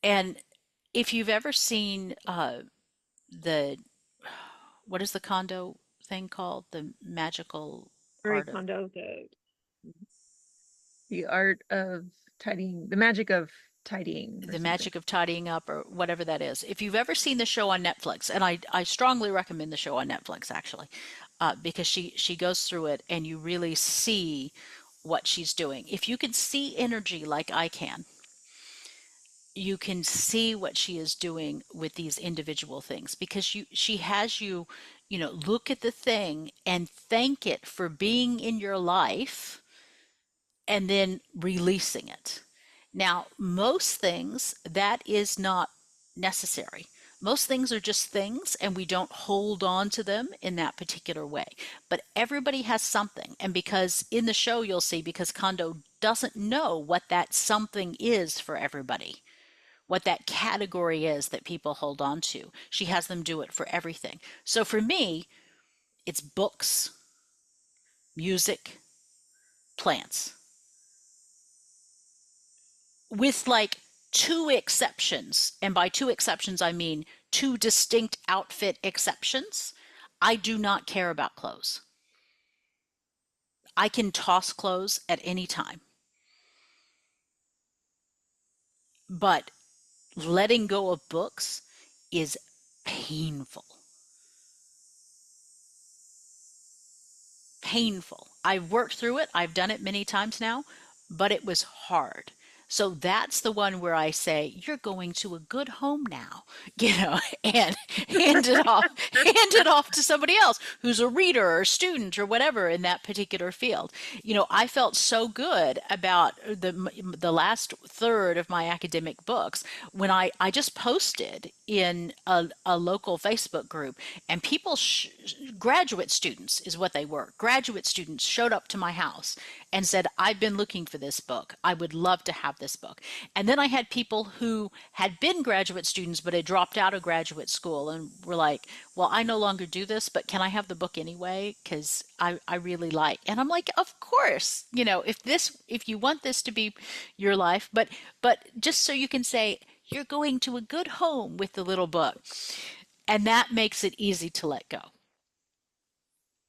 And if you've ever seen the what is the Kondo thing called? The magical Marie art of Kondo, the art of tidying, the magic of tidying or the something. magic of tidying up or whatever that is. If you've ever seen the show on Netflix, and I strongly recommend the show on Netflix actually, because she goes through it and you really see what she's doing. If you can see energy like I can, you can see what she is doing with these individual things because she has you, look at the thing and thank it for being in your life and then releasing it. Now, most things that is not necessary. Most things are just things and we don't hold on to them in that particular way. But everybody has something. And because in the show you'll see, because Kondo doesn't know what that something is for everybody, what that category is that people hold on to. She has them do it for everything. So for me, it's books, music, plants, with like two exceptions. And by two exceptions, I mean two distinct outfit exceptions. I do not care about clothes. I can toss clothes at any time. But letting go of books is painful. Painful. I've worked through it. I've done it many times now, but it was hard. So that's the one where I say, you're going to a good home now, and hand it off to somebody else who's a reader or student or whatever in that particular field. I felt so good about the last third of my academic books when I just posted in a local Facebook group and graduate students is what they were. Graduate students showed up to my house and said, I've been looking for this book. I would love to have this book. And then I had people who had been graduate students but had dropped out of graduate school and were like, well, I no longer do this, but can I have the book anyway? Because I really like. And I'm like, of course, if you want this to be your life, but just so you can say, you're going to a good home with the little book. And that makes it easy to let go.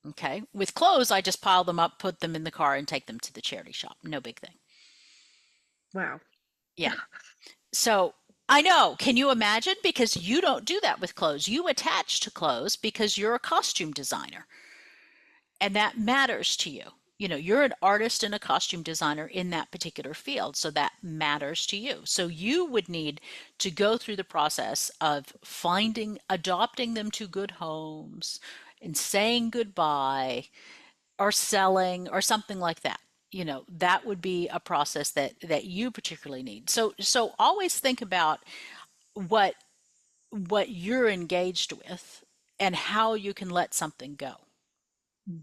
Okay. With clothes, I just pile them up, put them in the car, and take them to the charity shop. No big thing. Wow. Yeah. So I know. Can you imagine? Because you don't do that with clothes. You attach to clothes because you're a costume designer and that matters to you. You're an artist and a costume designer in that particular field, so that matters to you. So you would need to go through the process of adopting them to good homes and saying goodbye or selling or something like that. That would be a process that you particularly need. So always think about what what you're engaged with and how you can let something go.